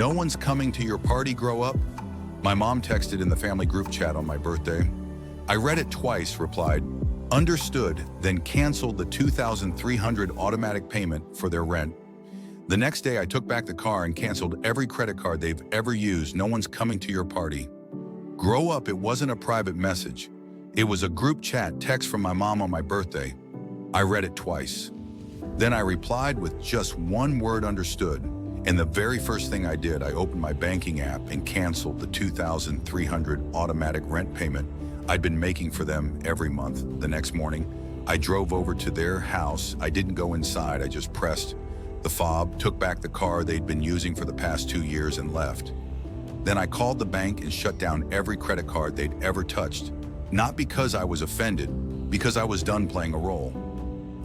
No one's coming to your party, grow up? My mom texted in the family group chat on my birthday. I read it twice, replied, understood, then canceled the $2,300 automatic payment for their rent. The next day, I took back the car and canceled every credit card they've ever used. No one's coming to your party. Grow up, it wasn't a private message. It was a group chat text from my mom on my birthday. I read it twice. Then I replied with just one word, understood. And the very first thing I did, I opened my banking app and canceled the $2,300 automatic rent payment I'd been making for them every month. The next morning, I drove over to their house. I didn't go inside, I just pressed the fob, took back the car they'd been using for the past 2 years and left. Then I called the bank and shut down every credit card they'd ever touched. Not because I was offended, because I was done playing a role.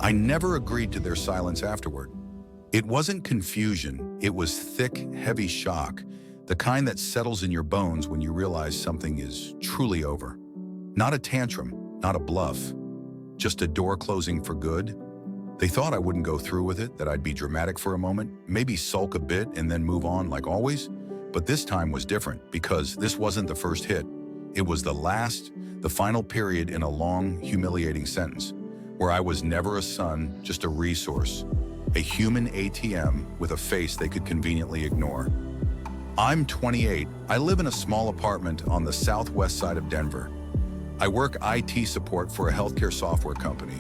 I never agreed to their silence afterward. It wasn't confusion, it was thick, heavy shock, the kind that settles in your bones when you realize something is truly over. Not a tantrum, not a bluff, just a door closing for good. They thought I wouldn't go through with it, that I'd be dramatic for a moment, maybe sulk a bit and then move on like always. But this time was different because this wasn't the first hit. It was the final period in a long, humiliating sentence where I was never a son, just a resource, a human ATM with a face they could conveniently ignore. I'm 28. I live in a small apartment on the southwest side of Denver. I work IT support for a healthcare software company.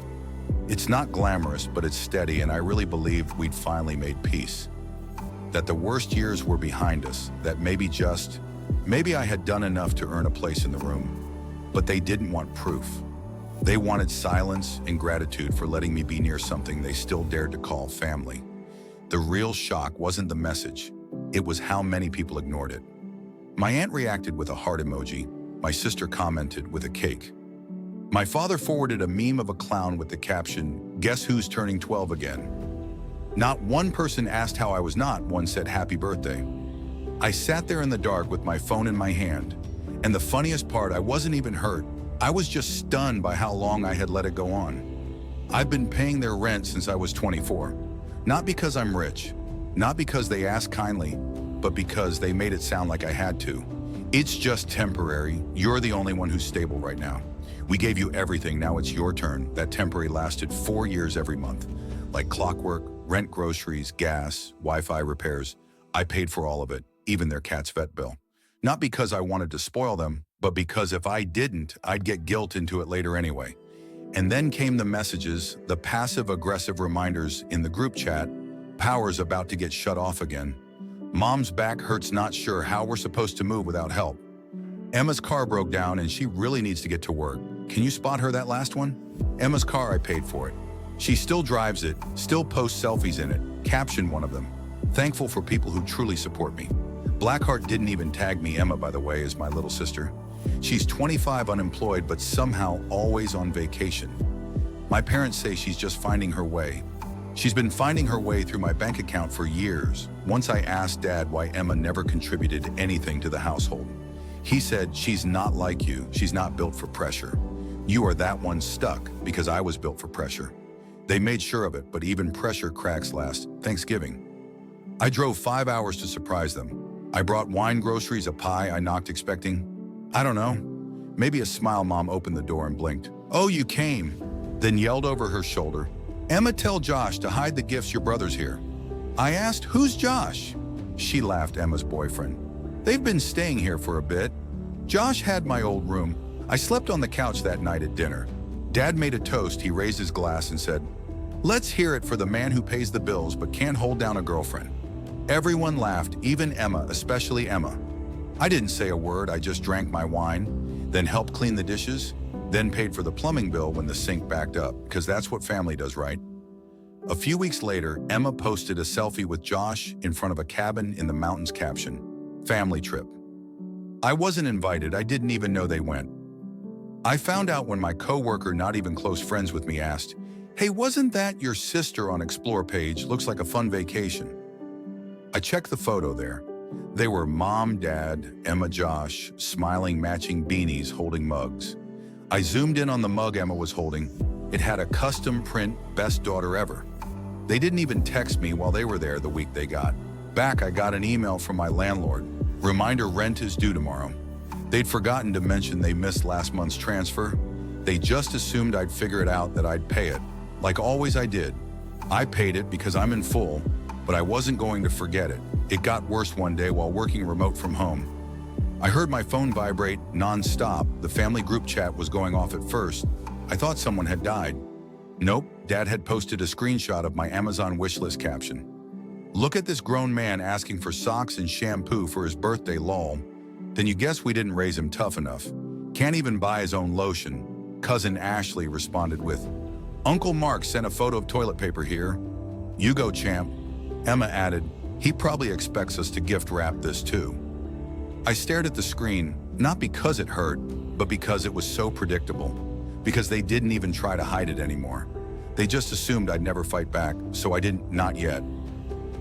It's not glamorous, but it's steady, and I really believed we'd finally made peace. That the worst years were behind us, that maybe I had done enough to earn a place in the room. But they didn't want proof. They wanted silence and gratitude for letting me be near something they still dared to call family. The real shock wasn't the message, it was how many people ignored it. My aunt reacted with a heart emoji. My sister commented with a cake. My father forwarded a meme of a clown with the caption, "Guess who's turning 12 again?" Not one person asked how I was, not one said happy birthday. I sat there in the dark with my phone in my hand, and the funniest part, I wasn't even hurt. I was just stunned by how long I had let it go on. I've been paying their rent since I was 24. Not because I'm rich, not because they asked kindly, but because they made it sound like I had to. It's just temporary. You're the only one who's stable right now. We gave you everything, now it's your turn. That temporary lasted 4 years every month. Like clockwork, rent, groceries, gas, Wi-Fi repairs. I paid for all of it, even their cat's vet bill. Not because I wanted to spoil them, but because if I didn't, I'd get guilt into it later anyway. And then came the messages, the passive-aggressive reminders in the group chat, power's about to get shut off again. Mom's back hurts, not sure how we're supposed to move without help. Emma's car broke down and she really needs to get to work. Can you spot her, that last one? Emma's car, I paid for it. She still drives it, still posts selfies in it, caption one of them. Thankful for people who truly support me. Blackheart didn't even tag me. Emma, by the way, is my little sister. She's 25, unemployed, but somehow always on vacation. My parents say she's just finding her way. She's been finding her way through my bank account for years. Once I asked Dad why Emma never contributed anything to the household. He said, she's not like you. She's not built for pressure. You are that one stuck because I was built for pressure. They made sure of it, but even pressure cracks last Thanksgiving. I drove 5 hours to surprise them. I brought wine, groceries, a pie. I knocked expecting, I don't know, maybe a smile. Mom opened the door and blinked. "Oh, you came," then yelled over her shoulder, "Emma, tell Josh to hide the gifts, your brother's here." I asked, "Who's Josh?" She laughed, "Emma's boyfriend. They've been staying here for a bit. Josh had my old room. I slept on the couch that night at dinner." Dad made a toast. He raised his glass and said, "Let's hear it for the man who pays the bills but can't hold down a girlfriend." Everyone laughed, even Emma, especially Emma. I didn't say a word. I just drank my wine, then helped clean the dishes, then paid for the plumbing bill when the sink backed up, because that's what family does, right? A few weeks later, Emma posted a selfie with Josh in front of a cabin in the mountains, caption, "Family trip." I wasn't invited. I didn't even know they went. I found out when my coworker, not even close friends with me, asked, "Hey, wasn't that your sister on Explore page? Looks like a fun vacation." I checked the photo there. They were Mom, Dad, Emma, Josh, smiling, matching beanies, holding mugs. I zoomed in on the mug Emma was holding. It had a custom print, "Best Daughter Ever." They didn't even text me while they were there the week they got. Back, I got an email from my landlord. Reminder, rent is due tomorrow. They'd forgotten to mention they missed last month's transfer. They just assumed I'd figure it out, that I'd pay it. Like always I did. I paid it because I'm in full, but I wasn't going to forget it. It got worse one day while working remote from home. I heard my phone vibrate non-stop. The family group chat was going off at first. I thought someone had died. Nope, Dad had posted a screenshot of my Amazon wishlist caption. Look at this grown man asking for socks and shampoo for his birthday, lol. Then you guess we didn't raise him tough enough. Can't even buy his own lotion. Cousin Ashley responded with, Uncle Mark sent a photo of toilet paper here. You go, champ. Emma added, he probably expects us to gift wrap this too. I stared at the screen, not because it hurt, but because it was so predictable. Because they didn't even try to hide it anymore. They just assumed I'd never fight back, so I didn't, not yet.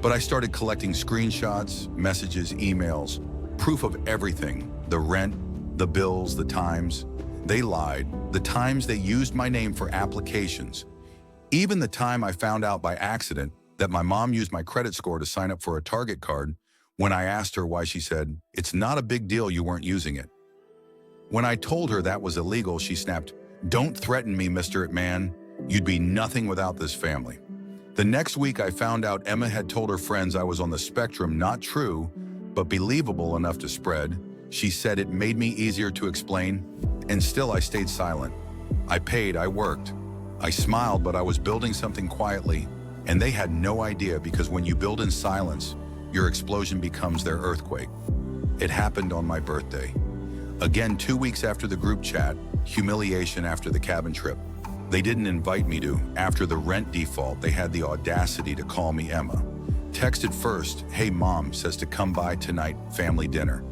But I started collecting screenshots, messages, emails, proof of everything. The rent, the bills, the times. They lied. The times they used my name for applications. Even the time I found out by accident that my mom used my credit score to sign up for a Target card. When I asked her why, she said, it's not a big deal, you weren't using it. When I told her that was illegal, she snapped, don't threaten me, Mr. Man. You'd be nothing without this family. The next week I found out Emma had told her friends I was on the spectrum. Not true, but believable enough to spread. She said it made me easier to explain, and still I stayed silent. I paid, I worked. I smiled, but I was building something quietly, and they had no idea, because when you build in silence, your explosion becomes their earthquake. It happened on my birthday. Again, 2 weeks after the group chat, humiliation after the cabin trip. They didn't invite me to. After the rent default, they had the audacity to call me Emma. Texted first, hey mom, says to come by tonight, family dinner.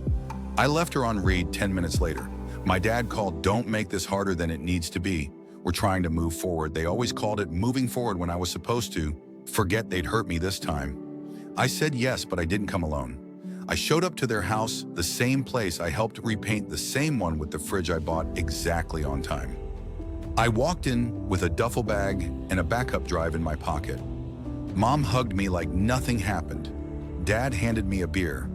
I left her on read 10 minutes later. My dad called, don't make this harder than it needs to be. We're trying to move forward. They always called it moving forward when I was supposed to. Forget they'd hurt me this time. I said yes, but I didn't come alone. I showed up to their house, the same place I helped repaint, the same one with the fridge I bought, exactly on time. I walked in with a duffel bag and a backup drive in my pocket. Mom hugged me like nothing happened. Dad handed me a beer.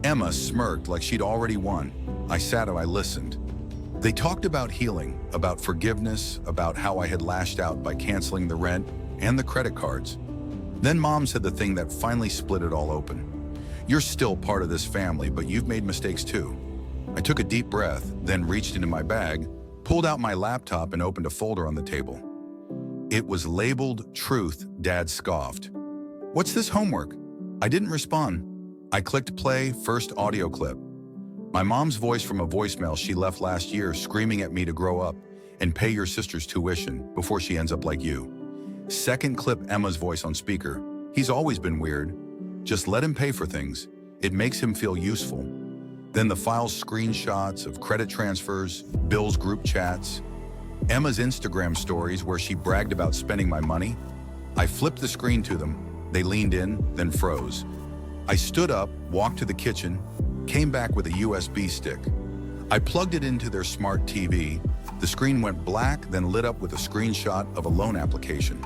Emma smirked like she'd already won. I sat and I listened. They talked about healing, about forgiveness, about how I had lashed out by canceling the rent and the credit cards. Then Mom said the thing that finally split it all open. You're still part of this family, but you've made mistakes too. I took a deep breath, then reached into my bag, pulled out my laptop and opened a folder on the table. It was labeled Truth. Dad scoffed. What's this homework? I didn't respond. I clicked play, first audio clip. My mom's voice from a voicemail she left last year, screaming at me to grow up and pay your sister's tuition before she ends up like you. Second clip, Emma's voice on speaker. He's always been weird. Just let him pay for things. It makes him feel useful. Then the file's screenshots of credit transfers, bills, group chats, Emma's Instagram stories where she bragged about spending my money. I flipped the screen to them. They leaned in, then froze. I stood up, walked to the kitchen, came back with a USB stick. I plugged it into their smart TV. The screen went black, then lit up with a screenshot of a loan application.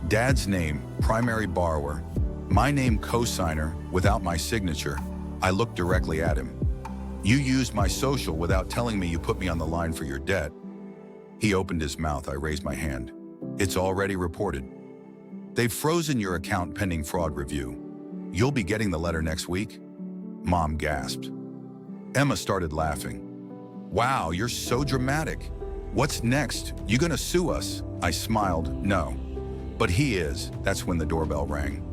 Dad's name, primary borrower. My name, cosigner, without my signature. I looked directly at him. You used my social without telling me you put me on the line for your debt. He opened his mouth. I raised my hand. It's already reported. They've frozen your account pending fraud review. You'll be getting the letter next week. Mom gasped. Emma started laughing. Wow, you're so dramatic. What's next? You gonna sue us? I smiled. No. But he is. That's when the doorbell rang.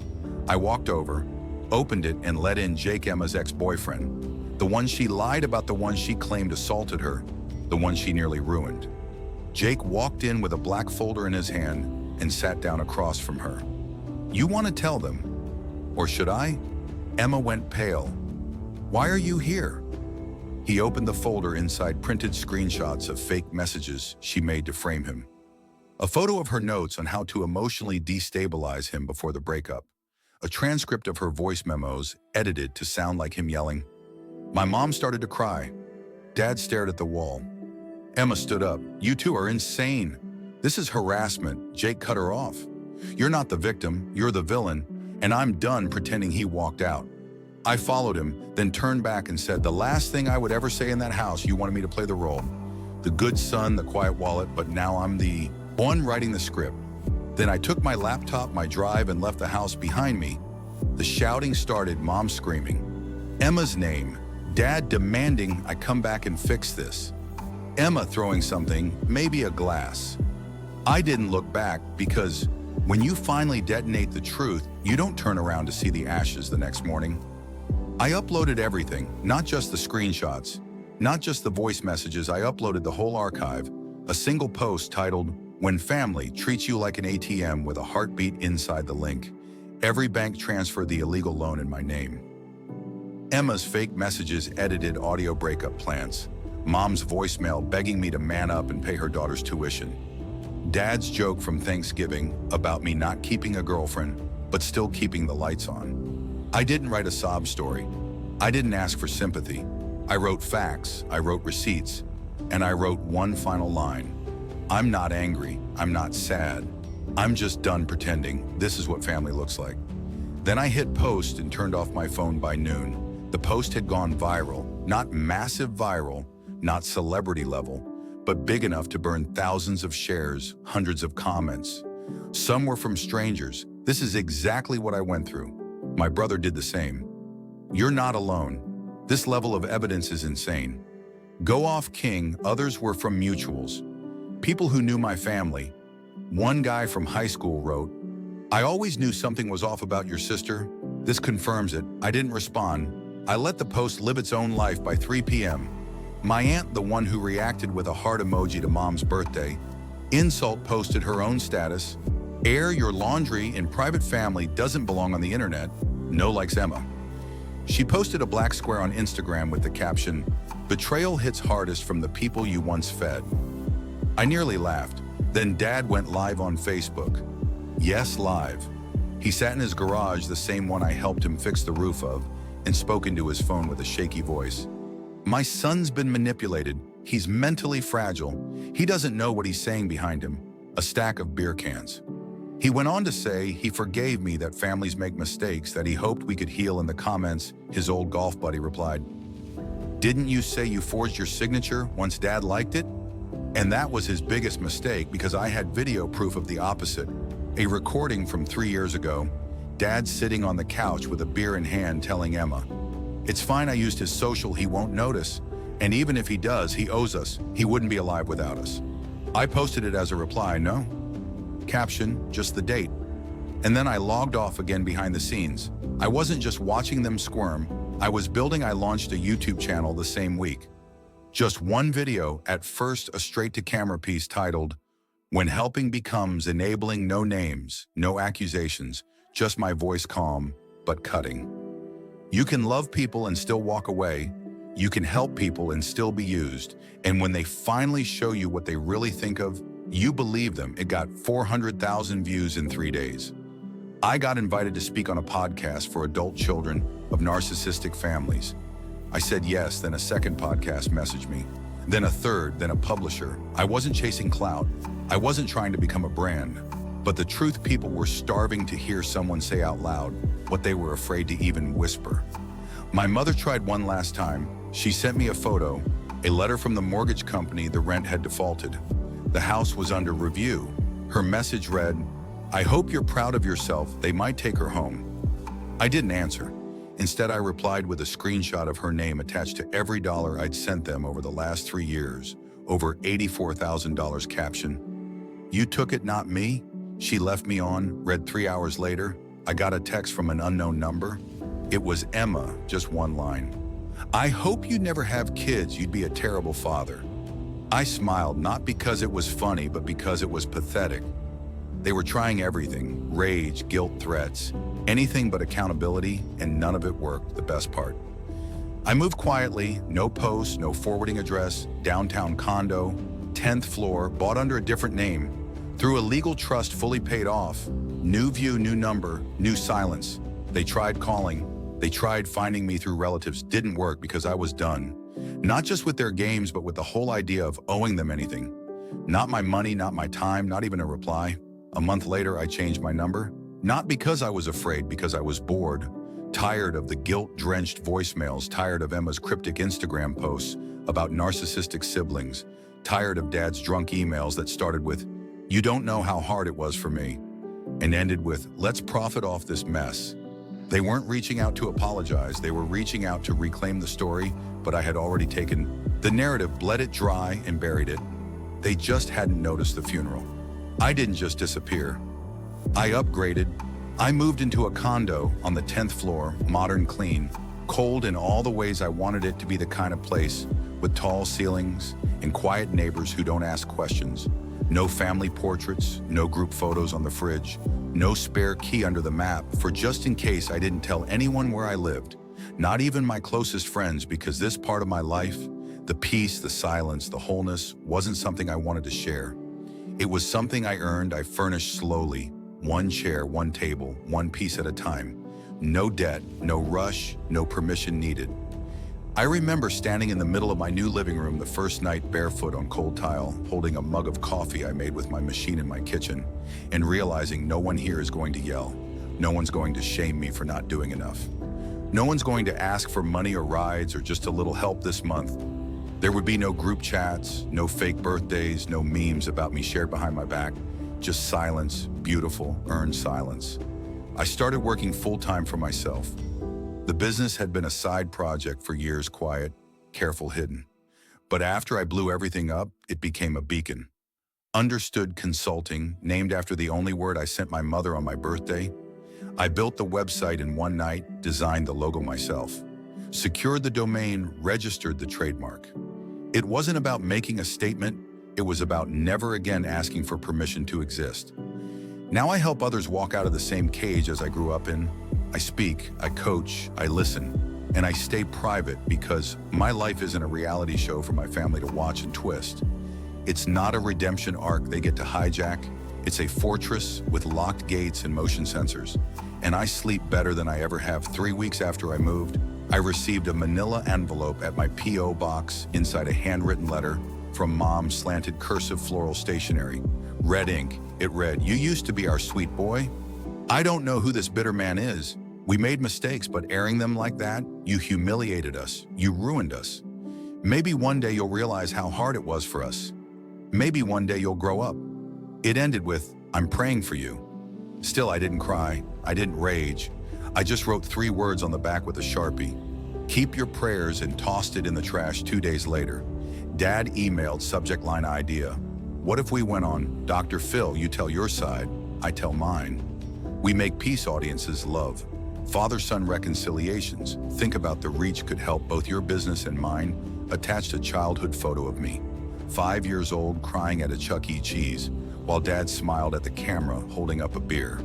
I walked over, opened it, and let in Jake, Emma's ex-boyfriend. The one she lied about, the one she claimed assaulted her, the one she nearly ruined. Jake walked in with a black folder in his hand and sat down across from her. You want to tell them? Or should I? Emma went pale. Why are you here? He opened the folder. Inside, printed screenshots of fake messages she made to frame him. A photo of her notes on how to emotionally destabilize him before the breakup. A transcript of her voice memos, edited to sound like him yelling. My mom started to cry. Dad stared at the wall. Emma stood up. You two are insane. This is harassment. Jake cut her off. You're not the victim, you're the villain. and I'm done pretending he walked out. I followed him, then turned back and said, the last thing I would ever say in that house, you wanted me to play the role. The good son, the quiet wallet, but now I'm the one writing the script. Then I took my laptop, my drive, and left the house behind me. The shouting started, Mom screaming Emma's name, Dad demanding I come back and fix this, Emma throwing something, maybe a glass. I didn't look back because when you finally detonate the truth, you don't turn around to see the ashes the next morning. I uploaded everything, not just the screenshots, not just the voice messages. I uploaded the whole archive, a single post titled, When Family Treats You Like an ATM, with a heartbeat inside the link. Every bank transferred the illegal loan in my name. Emma's fake messages, edited audio breakup plans. Mom's voicemail begging me to man up and pay her daughter's tuition. Dad's joke from Thanksgiving about me not keeping a girlfriend, but still keeping the lights on. I didn't write a sob story. I didn't ask for sympathy. I wrote facts, I wrote receipts, and I wrote one final line. I'm not angry, I'm not sad. I'm just done pretending. This is what family looks like. Then I hit post and turned off my phone by noon. The post had gone viral, not massive viral, not celebrity level, but big enough to burn thousands of shares, hundreds of comments. Some were from strangers. This is exactly what I went through. My brother did the same. You're not alone. This level of evidence is insane. Go off, King. Others were from mutuals. People who knew my family. One guy from high school wrote, I always knew something was off about your sister. This confirms it. I didn't respond. I let the post live its own life. By 3 p.m. My aunt, the one who reacted with a heart emoji to Mom's birthday, insult posted her own status. Air your laundry in private family doesn't belong on the internet. No likes Emma. She posted a black square on Instagram with the caption, Betrayal hits hardest from the people you once fed. I nearly laughed. Then Dad went live on Facebook. Yes, live. He sat in his garage, the same one I helped him fix the roof of, and spoke into his phone with a shaky voice. My son's been manipulated. He's mentally fragile. He doesn't know what he's saying behind him. A stack of beer cans. He went on to say he forgave me, that families make mistakes, that he hoped we could heal. In the comments, his old golf buddy replied, Didn't you say you forged your signature once Dad liked it? And that was his biggest mistake, because I had video proof of the opposite. A recording from 3 years ago, Dad sitting on the couch with a beer in hand telling Emma, It's fine, I used his social, he won't notice. And even if he does, he owes us. He wouldn't be alive without us. I posted it as a reply, no. Caption, just the date. And then I logged off again behind the scenes. I wasn't just watching them squirm. I launched a YouTube channel the same week. Just one video, at first a straight-to-camera piece titled, When Helping Becomes Enabling. No names, no accusations, just my voice, calm, but cutting. You can love people and still walk away. You can help people and still be used. And when they finally show you what they really think of, you believe them. It got 400,000 views in 3 days. I got invited to speak on a podcast for adult children of narcissistic families. I said yes, then a second podcast messaged me, then a third, then a publisher. I wasn't chasing clout. I wasn't trying to become a brand. But the truth, people were starving to hear someone say out loud what they were afraid to even whisper. My mother tried one last time. She sent me a photo, a letter from the mortgage company. The rent had defaulted. The house was under review. Her message read, I hope you're proud of yourself. They might take her home. I didn't answer. Instead, I replied with a screenshot of her name attached to every dollar I'd sent them over the last 3 years, over $84,000. Caption, You took it, not me. She left me on. Read 3 hours later, I got a text from an unknown number. It was Emma, just one line. I hope you never have kids. You'd be a terrible father. I smiled, not because it was funny, but because it was pathetic. They were trying everything, rage, guilt, threats, anything but accountability, and none of it worked, the best part. I moved quietly, no post, no forwarding address, downtown condo, 10th floor, bought under a different name, through a legal trust, fully paid off, new view, new number, new silence. They tried calling, they tried finding me through relatives, didn't work because I was done. Not just with their games, but with the whole idea of owing them anything. Not my money, not my time, not even a reply. A month later, I changed my number. Not because I was afraid, because I was bored, tired of the guilt-drenched voicemails, tired of Emma's cryptic Instagram posts about narcissistic siblings, tired of Dad's drunk emails that started with, "You don't know how hard it was for me," and ended with, "Let's profit off this mess." They weren't reaching out to apologize, they were reaching out to reclaim the story, but I had already taken the narrative, bled it dry, and buried it. They just hadn't noticed the funeral. I didn't just disappear. I upgraded. I moved into a condo on the 10th floor, modern, clean, cold in all the ways I wanted it to be, the kind of place with tall ceilings and quiet neighbors who don't ask questions. No family portraits, no group photos on the fridge, no spare key under the map for just in case I didn't tell anyone where I lived, not even my closest friends, because this part of my life, the peace, the silence, the wholeness, wasn't something I wanted to share. It was something I earned, I furnished slowly, one chair, one table, one piece at a time. No debt, no rush, no permission needed. I remember standing in the middle of my new living room the first night, barefoot on cold tile, holding a mug of coffee I made with my machine in my kitchen, and realizing no one here is going to yell. No one's going to shame me for not doing enough. No one's going to ask for money or rides or just a little help this month. There would be no group chats, no fake birthdays, no memes about me shared behind my back, just silence, beautiful, earned silence. I started working full-time for myself. The business had been a side project for years, quiet, careful, hidden. But after I blew everything up, it became a beacon. Understood Consulting, named after the only word I sent my mother on my birthday. I built the website in one night, designed the logo myself, secured the domain, registered the trademark. It wasn't about making a statement, it was about never again asking for permission to exist. Now I help others walk out of the same cage as I grew up in. I speak, I coach, I listen, and I stay private because my life isn't a reality show for my family to watch and twist. It's not a redemption arc they get to hijack. It's a fortress with locked gates and motion sensors. And I sleep better than I ever have. 3 weeks after I moved, I received a manila envelope at my P.O. box inside a handwritten letter from Mom, slanted cursive floral stationery. Red ink. It read, "You used to be our sweet boy. I don't know who this bitter man is. We made mistakes, but airing them like that, you humiliated us. You ruined us. Maybe one day you'll realize how hard it was for us. Maybe one day you'll grow up." It ended with, "I'm praying for you." Still, I didn't cry. I didn't rage. I just wrote 3 words on the back with a Sharpie. "Keep your prayers," and tossed it in the trash 2 days later. Dad emailed, subject line idea. What if we went on, "Dr. Phil, you tell your side, I tell mine. We make peace audiences love. Father-son reconciliations. Think about the reach could help both your business and mine." Attached a childhood photo of me, 5 years old, crying at a Chuck E. Cheese, while Dad smiled at the camera, holding up a beer.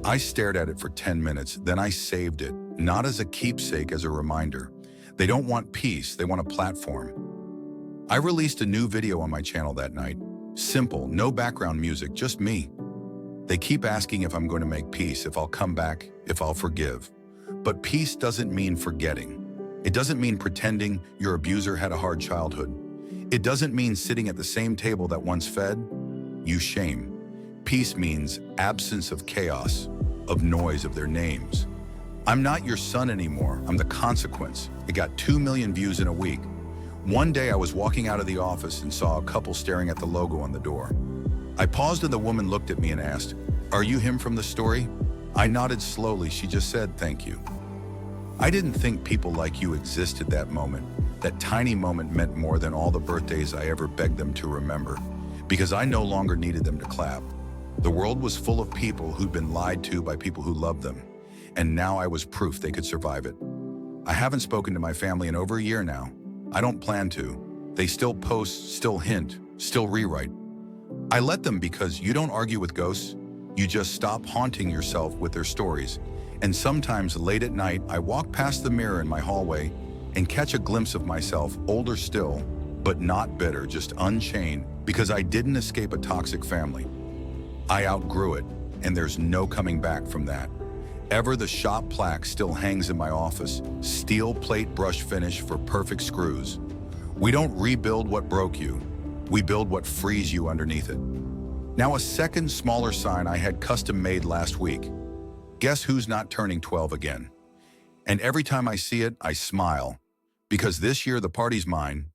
I stared at it for 10 minutes, then I saved it, not as a keepsake, as a reminder. They don't want peace, they want a platform. I released a new video on my channel that night. Simple, no background music, just me. They keep asking if I'm going to make peace, if I'll come back, if I'll forgive. But peace doesn't mean forgetting. It doesn't mean pretending your abuser had a hard childhood. It doesn't mean sitting at the same table that once fed you shame. Peace means absence of chaos, of noise, of their names. I'm not your son anymore, I'm the consequence. It got 2 million views in a week. One day I was walking out of the office and saw a couple staring at the logo on the door. I paused and the woman looked at me and asked, "Are you him from the story?" I nodded slowly. She just said, "Thank you." I didn't think people like you existed that moment. That tiny moment meant more than all the birthdays I ever begged them to remember, because I no longer needed them to clap. The world was full of people who'd been lied to by people who loved them, and now I was proof they could survive it. I haven't spoken to my family in over a year now. I don't plan to. They still post, still hint, still rewrite. I let them because you don't argue with ghosts. You just stop haunting yourself with their stories. And sometimes late at night, I walk past the mirror in my hallway and catch a glimpse of myself, older still, but not bitter, just unchained, because I didn't escape a toxic family. I outgrew it, and there's no coming back from that. Ever the shop plaque still hangs in my office, steel plate brush finish for perfect screws. We don't rebuild what broke you, we build what frees you underneath it. Now a second smaller sign I had custom made last week. Guess who's not turning 12 again? And every time I see it, I smile. Because this year the party's mine,